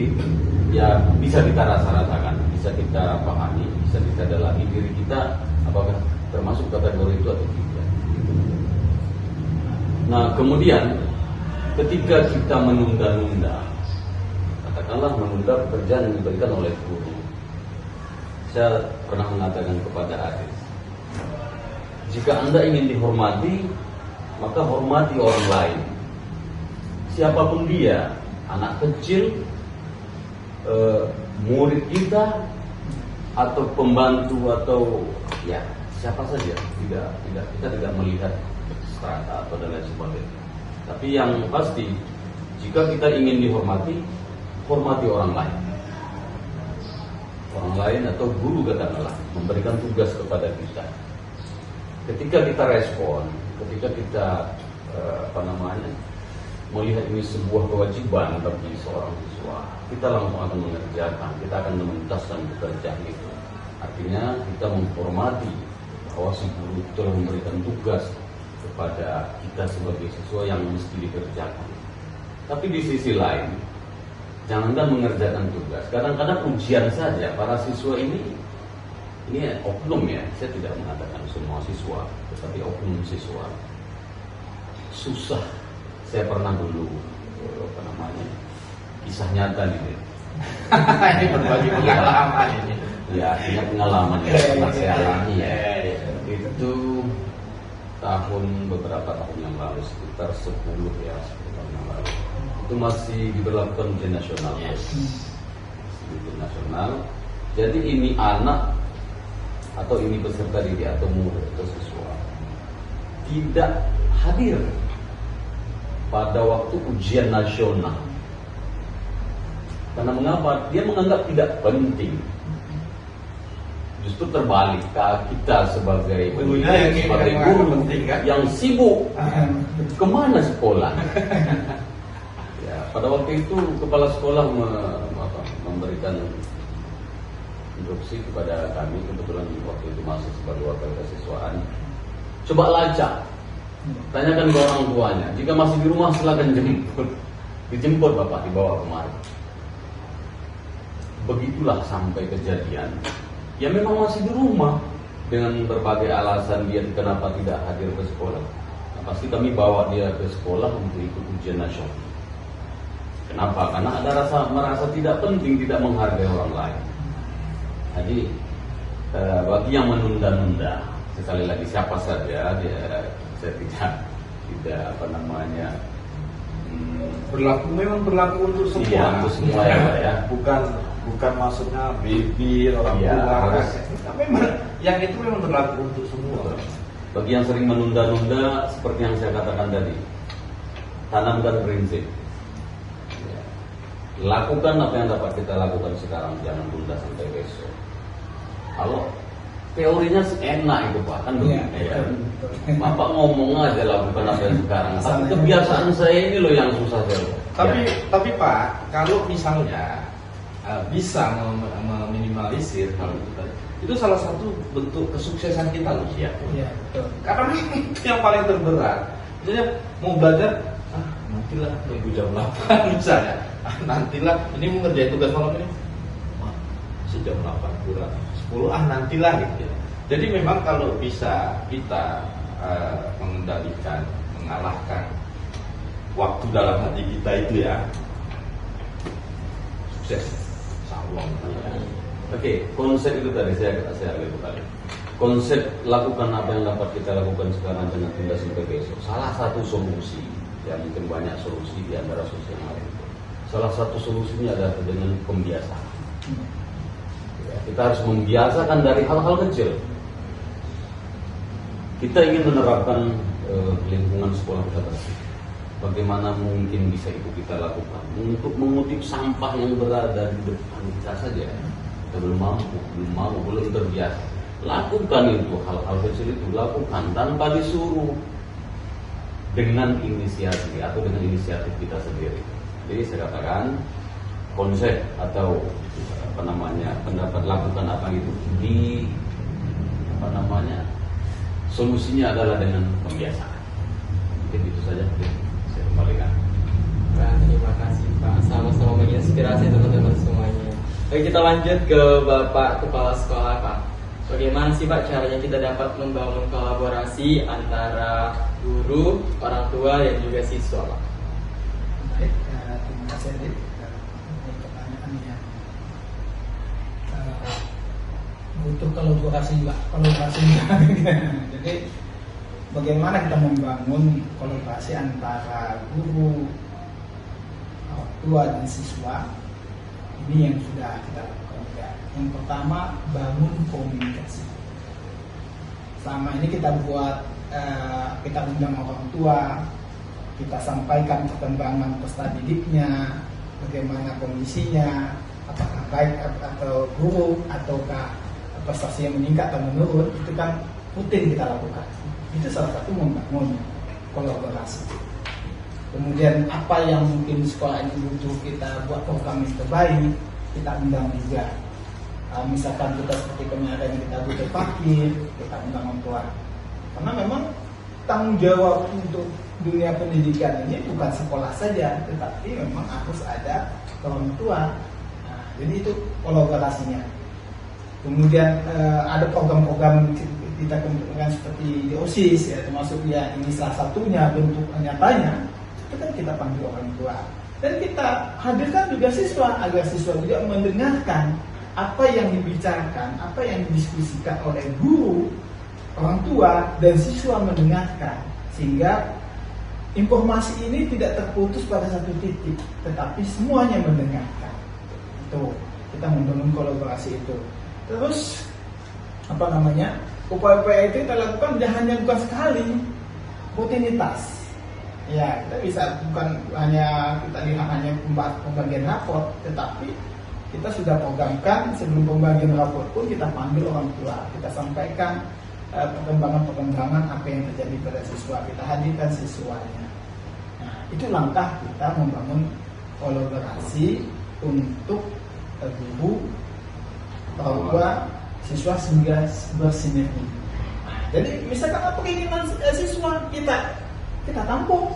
ya bisa kita rasakan, bisa kita pahami, bisa kita dalami diri kita apakah termasuk kategori itu atau tidak. Nah kemudian ketika kita menunda-nunda, katakanlah menunda pekerjaan yang diberikan oleh guru, saya pernah mengatakan kepada Adis, jika Anda ingin dihormati, maka hormati orang lain. Siapapun dia, anak kecil, murid kita, atau pembantu, atau ya siapa saja. Kita tidak melihat strata atau dan lain sebagainya. Tapi yang pasti, jika kita ingin dihormati, hormati orang lain. Orang lain atau guru katakanlah memberikan tugas kepada kita. Ketika kita respon, ketika kita melihat ini sebuah kewajiban bagi seorang siswa, kita langsung akan mengerjakan, kita akan menuntaskan pekerjaan itu. Artinya kita menghormati bahwa si guru telah memberikan tugas kepada kita sebagai siswa yang mesti dikerjakan. Tapi di sisi lain, jangankan mengerjakan tugas, kadang-kadang ujian saja para siswa ini oknum ya, saya tidak mengatakan semua siswa, tetapi oknum siswa susah. Saya pernah dulu kisah nyata nih. Ini berbagi pengalaman ini. Ya, punya pengalaman yang pernah saya alami ya. Itu beberapa tahun yang lalu, sekitar 10 tahun yang lalu. Itu masih diberlakukan ujian nasional. Ujian nasional. Jadi ini anak atau ini peserta didik atau murid atau siswa tidak hadir pada waktu ujian nasional. Karena mengapa? Dia menganggap tidak penting. Justru terbalik, kita sebagai guru kan? Yang sibuk, kemana sekolah? Ya, pada waktu itu kepala sekolah memberikan instruksi kepada kami, kebetulan waktu itu masih sebagai wakil kesiswaan. Coba lacak, tanyakan ke orang tuanya. Jika masih di rumah silakan dijemput bapak, dibawa kemari. Begitulah sampai kejadian. Ya memang masih di rumah dengan berbagai alasan dia kenapa tidak hadir ke sekolah. Nah, pasti kami bawa dia ke sekolah untuk ikut ujian nasional. Kenapa? Karena ada merasa tidak penting, tidak menghargai orang lain. Jadi bagi yang menunda-nunda, sekali lagi siapa saja saya tidak memang berlaku untuk semua. Iya, untuk semua ya. Bukan maksudnya bibir orang tua. Memang yang itu memang berlaku untuk semua. Bagi yang sering menunda-nunda, seperti yang saya katakan tadi, tanamkan prinsip. Ya. Lakukan apa yang dapat kita lakukan sekarang, jangan tunda sampai besok. Kalau teorinya enak itu Pak, kan begitu ya. Bapak ngomong aja lakukan apa yang sekarang. Tapi kebiasaan saya ini loh yang susah saya. Tapi Pak, kalau misalnya bisa meminimalisir hal itu tadi, itu salah satu bentuk kesuksesan kita loh. Iya. Betul. Karena itu yang paling terberat. Misalnya mau belajar, nantilah nunggu jam 8 misalnya. Nantilah ini mau ngerjain tugas malam ini. Sejam 8 kurang 10 nantilah gitu ya. Jadi memang kalau bisa kita mengendalikan, mengalahkan waktu dalam hati kita itu ya, sukses. Oke, konsep itu tadi saya lihat tadi. Konsep lakukan apa yang dapat kita lakukan sekarang dengan tunda sampai besok. Salah satu solusi, ya mungkin banyak solusi di antara solusi yang lain. Salah satu solusinya adalah dengan pembiasaan. Ya, kita harus membiasakan dari hal-hal kecil. Kita ingin menerapkan lingkungan sekolah kita bersih. bagaimana mungkin bisa itu kita lakukan? Untuk mengutip sampah yang berada di depan kita saja, kita belum terbiasa. Lakukan itu, hal-hal kecil itu lakukan tanpa disuruh, dengan inisiatif atau dengan inisiatif kita sendiri. Jadi saya katakan konsep atau pendapat lakukan apa itu solusinya adalah dengan pembiasaan. Mungkin itu saja, saya kembalikan. Pak, terima kasih Pak, sama-sama menginspirasi teman-teman semuanya. Oke, kita lanjut ke Bapak Kepala Sekolah Pak. Bagaimana sih Pak caranya kita dapat membangun kolaborasi antara guru, orang tua, dan juga siswa Pak? Baik, terima kasih Adit. Ini pertanyaannya butuh kolaborasi juga. Jadi bagaimana kita membangun kolaborasi antara guru, orang tua, dan siswa? Ini yang sudah kita lakukan. Yang pertama, bangun komunikasi. Selama ini kita kita undang orang tua, kita sampaikan perkembangan peserta didiknya, bagaimana kondisinya, apakah baik atau buruk, ataukah prestasi yang meningkat atau menurun, itu kan rutin kita lakukan. Itu salah satu membangun kolaborasi. Kemudian apa yang mungkin sekolah ini butuh, kita buat program yang terbaik, kita undang juga. Misalkan kita seperti kemarin kita butuh parkir, kita undang orang tua. Karena memang tanggung jawab untuk dunia pendidikan ini bukan sekolah saja, tetapi memang harus ada orang tua. Nah, jadi itu kolaborasinya. Kemudian ada program-program kita kembangkan seperti di OSIS, ya, termasuk ya ini salah satunya bentuk nyatanya. Itu kan kita panggil orang tua dan kita hadirkan juga siswa agar siswa juga mendengarkan apa yang dibicarakan, apa yang didiskusikan oleh guru, orang tua, dan siswa mendengarkan, sehingga informasi ini tidak terputus pada satu titik, tetapi semuanya mendengarkan. Itu kita membangun kolaborasi itu. Terus upaya-upaya itu kita lakukan bukan sekali, rutinitas. Ya, kita bisa bukan hanya kita lihat hanya pembagian raport, tetapi kita sudah programkan sebelum pembagian raport pun kita panggil orang tua, kita sampaikan perkembangan apa yang terjadi pada siswa, kita hadirkan siswanya. Nah, itu langkah kita membangun kolaborasi untuk guru, orang tua, siswa sehingga bersinergi. Nah, jadi misalkan apa keinginan siswa kita tampung.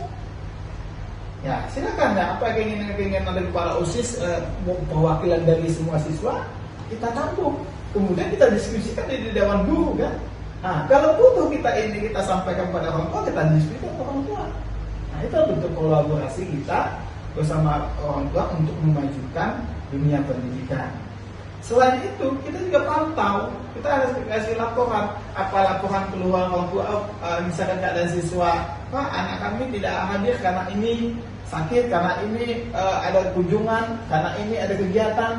Ya, silakan ya, apa keinginan dari para OSIS, perwakilan dari semua siswa, kita tampung. Kemudian kita diskusikan di dewan guru kan. Nah, kalau butuh kita sampaikan pada orang tua, kita diskusikan ke orang tua. Nah, itu bentuk kolaborasi kita bersama orang tua untuk memajukan dunia pendidikan. Selain itu, kita juga pantau, kita harus kasih laporan, apa laporan keluar orang tua, misalkan keadaan siswa, Pak, anak kami tidak hadir karena ini sakit, karena ini ada kunjungan, karena ini ada kegiatan,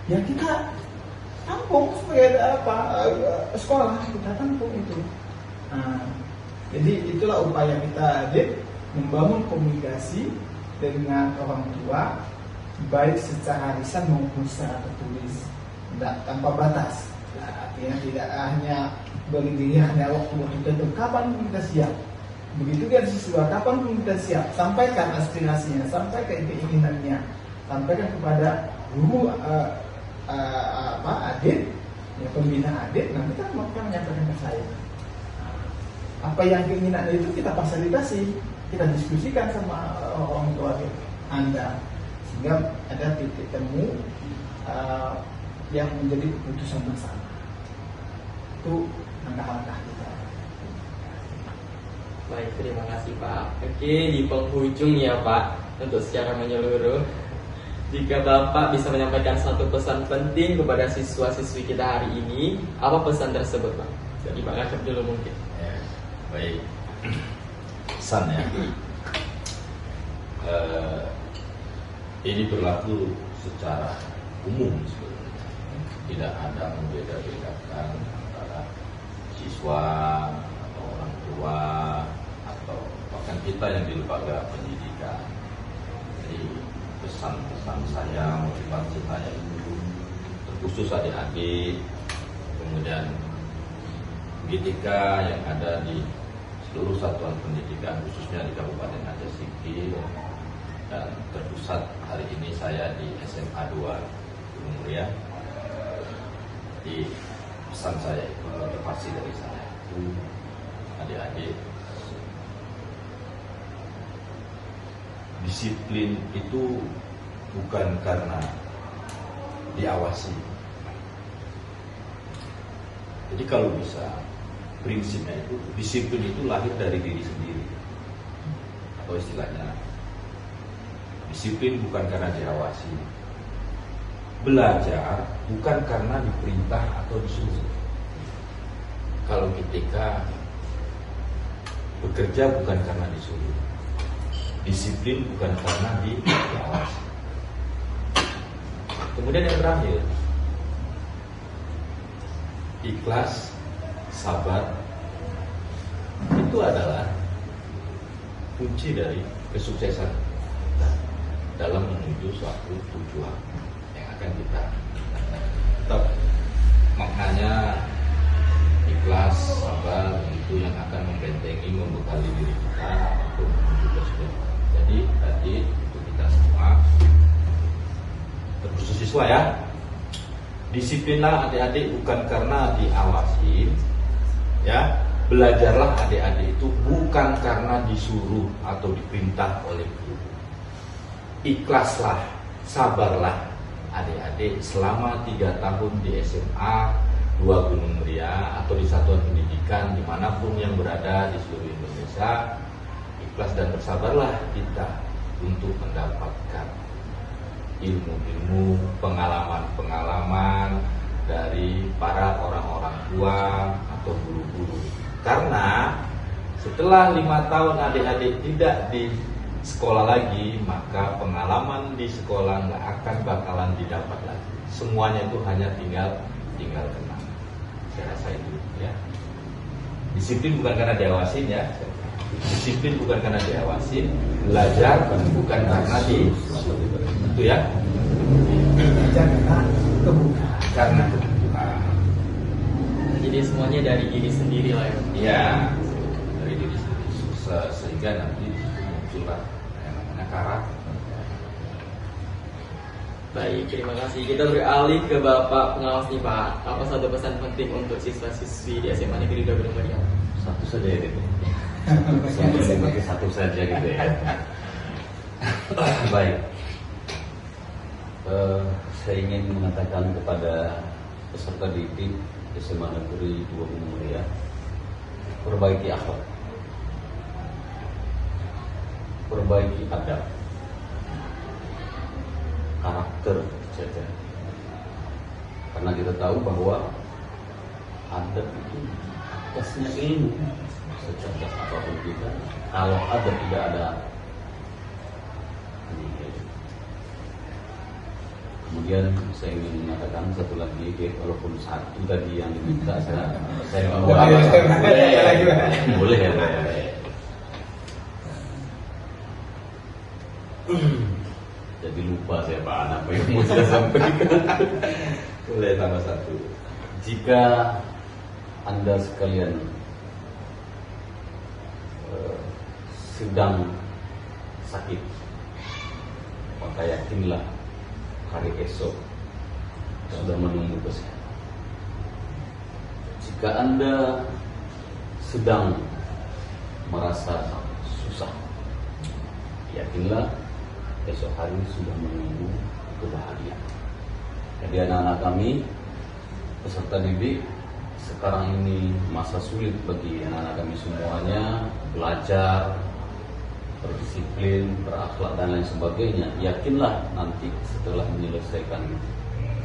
ya kita tampung sebagai sekolah, kita tampung itu. Nah, jadi itulah upaya kita membangun komunikasi dengan orang tua, baik secara lisan maupun secara tertulis, tanpa batas. Nah, artinya tidak hanya berdiri hanya waktu tertentu, kapan kita siap. Begitu kan siswa, kapan pun kita siap, sampaikan aspirasinya, sampaikan keinginannya, sampaikan kepada guru Adit, ya, pembina Adit, nanti kan mereka menyampaikan ke saya. Apa yang keinginan itu kita fasilitasi, kita diskusikan sama orang tua Anda, sehingga ada titik temu yang menjadi keputusan bersama. Itu langkah-langkah kita. Baik, terima kasih Pak. Oke, di penghujung ya Pak, untuk secara menyeluruh, jika Bapak bisa menyampaikan satu pesan penting kepada siswa-siswi kita hari ini, apa pesan tersebut Pak? Jadi Pak Kakep dulu mungkin. Ya, baik. Pesan ya. Ini berlaku secara umum sebenarnya. Tidak ada membeda-bedakan antara siswa atau orang tua atau bahkan kita yang di lembaga pendidikan. pendidikan. Jadi pesan-pesan saya, motivasi saya itu terkhusus adik-adik, kemudian GTK yang ada di seluruh satuan pendidikan khususnya di Kabupaten Aceh Singkil, dan terpusat hari ini saya di SMA 2 Gunung Muria. Di pesan saya itu, motivasi dari saya itu, adik-adik, disiplin itu bukan karena diawasi. Jadi kalau bisa, prinsipnya itu, disiplin itu lahir dari diri sendiri. Atau istilahnya, disiplin bukan karena diawasi. Belajar bukan karena diperintah atau disuruh. Kalau ketika bekerja bukan karena disuruh. Disiplin bukan karena diawasi. Kemudian yang terakhir, ikhlas, sabar, itu adalah kunci dari kesuksesan kita dalam menuju suatu tujuan yang akan kita tetap. Maknanya ikhlas, sabar itu yang akan membentengi, membekali diri kita untuk menuju ke. Jadi tadi untuk kita semua, terkhusus siswa ya, disiplinlah adik-adik bukan karena diawasi, ya. Belajarlah adik-adik itu bukan karena disuruh atau diperintah oleh guru. Ikhlaslah, sabarlah adik-adik selama 3 tahun di SMA 2 Gunung Muria atau di satuan pendidikan dimanapun yang berada di seluruh Indonesia. Ikhlas dan bersabarlah kita untuk mendapatkan ilmu-ilmu, pengalaman-pengalaman dari para orang-orang tua atau guru-guru. Karena setelah 5 tahun adik-adik tidak di sekolah lagi, maka pengalaman di sekolah nggak akan bakalan didapat lagi. Semuanya itu hanya tinggal kenang. Saya rasa itu ya. Disiplin bukan karena diawasin ya. Disiplin bukan karena diawasin. Belajar bukan karena itu ya. Belajar Karena kebutuhan. Jadi semuanya dari diri sendiri lah ya. Iya, dari diri sendiri. Sehingga nanti muncullah yang namanya karakter. Baik, terima kasih. Kita beralih ke Bapak pengawas nih Pak. Apa satu pesan penting untuk siswa-siswi di SMA Negeri 2 Gunung Muria? Satu saja ya, gitu. Satu saja gitu ya. Baik. Saya ingin mengatakan kepada peserta didik SMA Negeri 2 Gunung Muria, perbaiki akhlak, perbaiki adab, karakter saja. Karena kita tahu bahwa adab itu atasnya ilmu. Secerdas apapun kita, kalau adab tidak ada, kemudian saya ingin mengatakan satu lagi, walaupun satu tadi yang diminta saya mau boleh ya Pak. Jadi lupa saya Pak apa yang mau saya sampaikan. Boleh tambah satu. Jika Anda sekalian sedang sakit, maka yakinlah hari esok sudah menunggu kesehatan. Jika Anda sedang merasa susah, yakinlah esok hari sudah menunggu kebahagiaan. Jadi anak-anak kami, peserta didik, sekarang ini masa sulit bagi anak-anak kami semuanya, belajar, berdisiplin, berakhlak dan lain sebagainya. Yakinlah nanti setelah menyelesaikan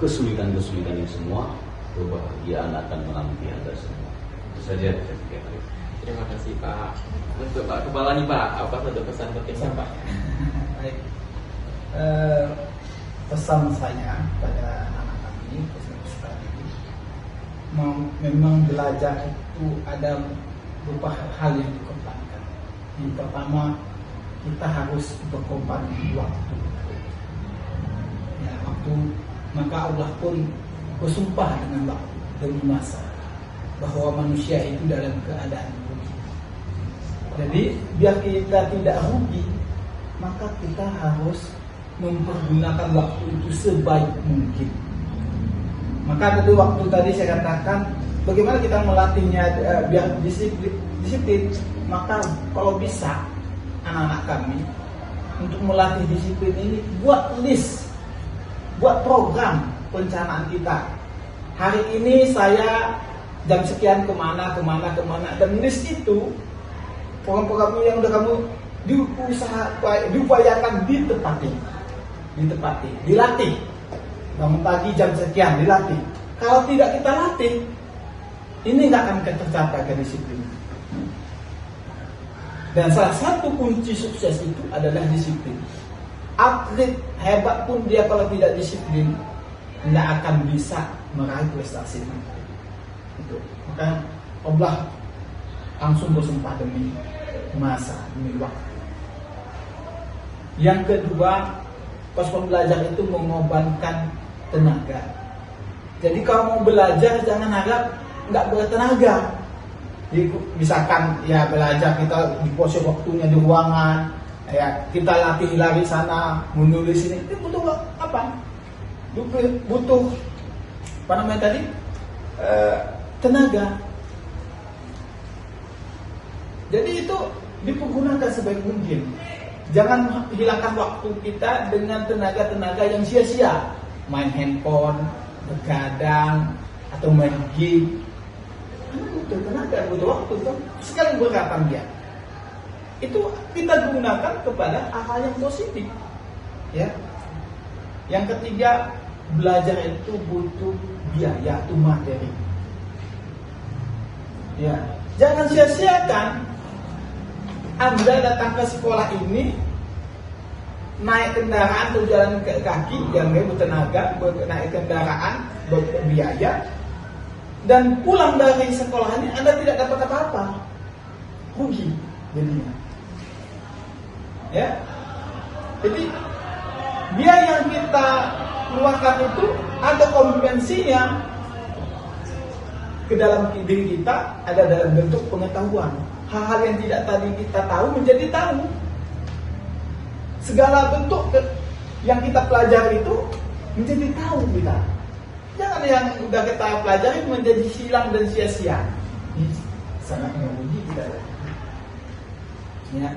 kesulitan-kesulitan ini semua, kebahagiaan akan menanti Anda semua. Itu saja saya pikir. Terima kasih Pak. Untuk Pak Kepala nih Pak, apa satu pesan pentingnya Pak? Baik. Pesan saya pada anak-anak kami, peserta didik, memang belajar itu ada beberapa hal yang dikorbankan. Yang pertama, kita harus berkorban waktu. Ya, waktu, maka Allah pun bersumpah dengan waktu demi masa bahwa manusia itu dalam keadaan rugi. Jadi biar kita tidak rugi, maka kita harus mempergunakan waktu itu sebaik mungkin. Maka dari waktu tadi saya katakan bagaimana kita melatihnya biar disiplin. Maka kalau bisa anak-anak kami untuk melatih disiplin ini, buat list, buat program perencanaan kita. Hari ini saya jam sekian kemana, dan list itu program-program yang udah kamu diupayakan ditepati, dilatih. Bangun pagi jam sekian dilatih. Kalau tidak kita latih, ini nggak akan tercapai kedisiplinan. Dan salah satu kunci sukses itu adalah disiplin. Atlet hebat pun dia kalau tidak disiplin, tidak akan bisa meraih prestasi. Itu. Maka Allah langsung bersumpah demi masa, demi waktu. Yang kedua, pas belajar itu mengorbankan tenaga. Jadi kalau mau belajar jangan harap nggak bertenaga. Jadi, misalkan ya belajar kita di pos waktunya di ruangan, ya kita latih lari sana, menulis ini, itu butuh apa? Butuh apa namanya tadi? Tenaga. Jadi itu dipergunakan sebaik mungkin. Jangan hilangkan waktu kita dengan tenaga-tenaga yang sia-sia, main handphone, begadang, atau main game. Butuh tenaga, butuh waktu tuh. Sekali berkapan dia. Itu kita gunakan kepada hal yang positif. Ya. Yang ketiga, belajar itu butuh biaya atau materi. Ya, jangan sia-siakan Anda datang ke sekolah ini naik kendaraan atau jalan ke kaki yang bertenaga, naik kendaraan berbiaya, dan pulang dari sekolah ini Anda tidak dapat apa-apa, rugi jadinya. Ya, jadi biaya yang kita keluarkan itu ada kompensinya ke dalam diri kita, ada dalam bentuk pengetahuan. Hal-hal yang tidak tadi kita tahu menjadi tahu. Segala bentuk yang kita pelajari itu menjadi tahu kita. Jangan yang udah kita pelajari menjadi hilang dan sia-sia. Ini sangat merugi kita. Ya.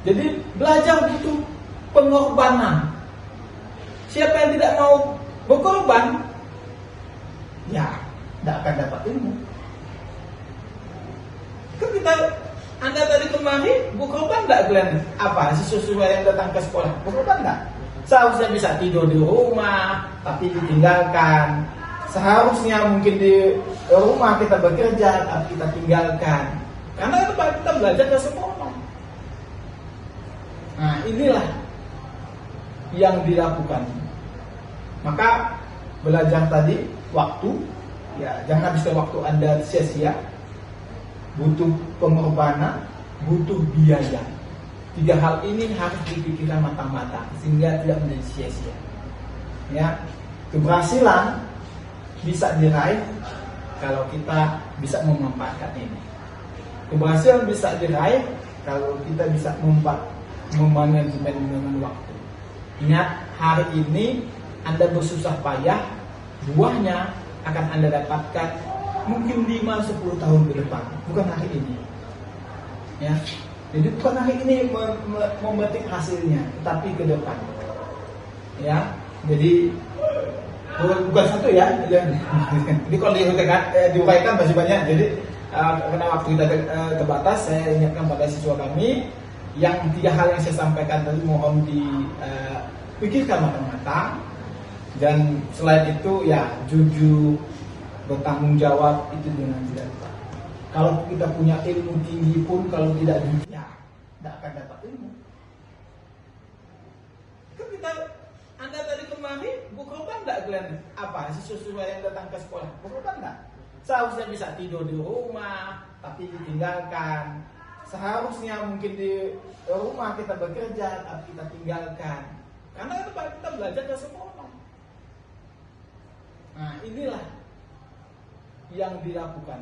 Jadi belajar butuh pengorbanan. Siapa yang tidak mau berkorban, ya tidak akan dapat ilmu. Kan Anda tadi kemari berkorban tidak kalian? Apa sesuai yang datang ke sekolah? Berkorban tidak? Seharusnya bisa tidur di rumah, tapi ditinggalkan. Seharusnya mungkin di rumah kita bekerja, tapi kita tinggalkan. Karena kita belajar ke sekolah. Nah, inilah yang dilakukan. Maka belajar tadi waktu, ya jangan habiskan waktu Anda sia-sia. Butuh pengorbanan, butuh biaya. 3 hal ini harus dipikirkan matang-matang sehingga tidak menjadi sia-sia. Ya, keberhasilan bisa diraih kalau kita bisa memanfaatkan ini. Keberhasilan bisa diraih kalau kita bisa memanajemen dengan waktu. Ingat, hari ini Anda bersusah payah, buahnya akan Anda dapatkan mungkin 5-10 tahun ke depan, bukan hari ini. Ya, jadi bukan hari ini memetik hasilnya, tetapi ke depan. Ya, jadi bukan satu ya. Jadi kalau diuraikan masih banyak. Jadi karena waktu kita terbatas, saya ingatkan pada siswa kami yang 3 hal yang saya sampaikan tadi mohon dipikirkan matang-matang. Dan selain itu ya jujur, bertanggung jawab itu dengan tidak lupa. Kalau kita punya ilmu tinggi pun kalau tidak jujur, ya tidak akan dapat ilmu. Kan Anda tadi kemari berkorban tidak kalian? Apa sesuai yang datang ke sekolah? Berkorban tidak? Seharusnya bisa tidur di rumah, tapi ditinggalkan. seharusnya mungkin di rumah kita bekerja, tapi kita tinggalkan. Karena kita belajar ke sekolah. Nah, inilah yang dilakukan.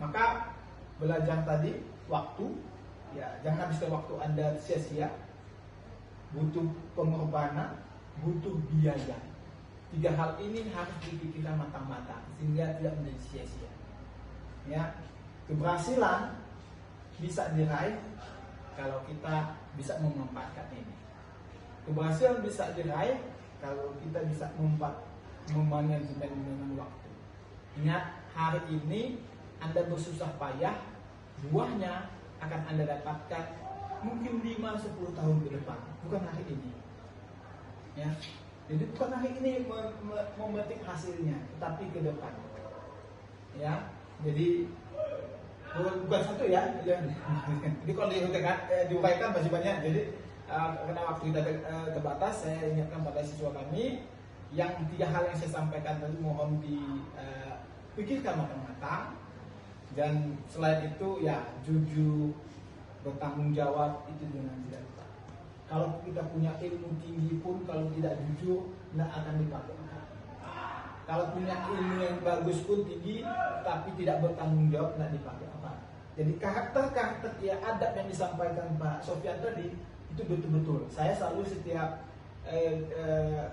Maka belajar tadi, waktu, ya jangan habiskan waktu Anda sia-sia. Butuh pengorbanan, butuh biaya. 3 hal ini harus dipikirkan matang-matang sehingga tidak menjadi sia-sia. Ya, keberhasilan bisa diraih kalau kita bisa memanfaatkan ini. Keberhasilan bisa diraih kalau kita bisa memanajemen dengan waktu. Ingat, hari ini Anda bersusah payah, buahnya akan Anda dapatkan mungkin 5-10 tahun ke depan, bukan hari ini. Ya, jadi bukan hari ini memetik hasilnya, tetapi ke depan. Ya, jadi bukan satu ya. Jadi kalau diuraikan masih banyak. Jadi karena waktu kita terbatas, saya ingatkan pada siswa kami yang 3 hal yang saya sampaikan tadi mohon dipikirkan matang-matang. Dan selain itu ya jujur, bertanggung jawab, itu dengan tidak lupa. Kalau kita punya ilmu tinggi pun kalau tidak jujur tidak akan dipakai. Kalau punya ilmu yang bagus pun tinggi tapi tidak bertanggung jawab tidak dipakai apa. Jadi karakter ya adab yang disampaikan Pak Sofyan tadi itu betul-betul. Saya selalu setiap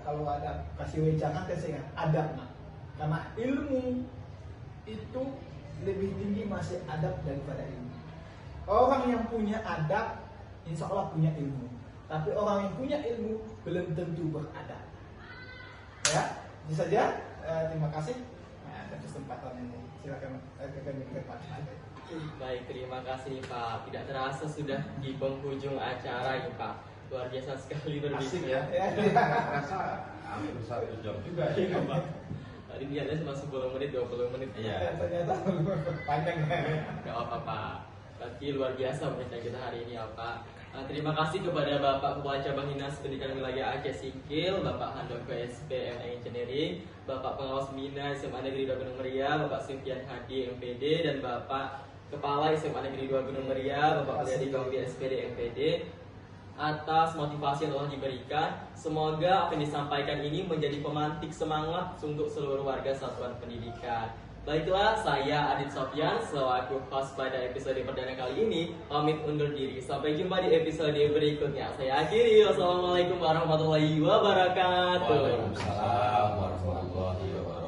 kalau ada kasih wejangan saya adab, nah. Karena ilmu itu lebih tinggi masih adab daripada ilmu. Orang yang punya adab, insya Allah punya ilmu. Tapi orang yang punya ilmu belum tentu beradab. Ya, itu saja. Terima kasih atas kesempatan ini. Silakan ke depan. Baik, terima kasih Pak. Tidak terasa sudah di penghujung acara ya Pak. Luar biasa sekali Asik berbicara. ya. Rasa hampir 1 jam juga ya Pak. Tadi lihatnya cuma 10 menit, 20 menit. Iya. Ternyata panjang. Gak apa-apa Pak. Tapi luar biasa pembicaraan kita hari ini ya Pak. Terima kasih kepada Bapak Kepala Cabang Dinas Pendidikan Wilayah Aceh Singkil, Bapak Handoko SPM Engineering, Bapak Pengawas Bina SMA Negeri 2 Gunung Meriah, Bapak Sufyan Hadi MPD, dan Bapak Kepala SMA Negeri 2 Gunung Meriah, Bapak Priadi Gaubi SPD MPD, atas motivasi yang telah diberikan. Semoga apa yang disampaikan ini menjadi pemantik semangat untuk seluruh warga satuan pendidikan. Baiklah, saya Adit Sofyan selaku host pada episode perdana kali ini pamit undur diri. Sampai jumpa di episode berikutnya. Saya akhiri. Wassalamualaikum warahmatullahi wabarakatuh. Waalaikumsalam warahmatullahi wabarakatuh.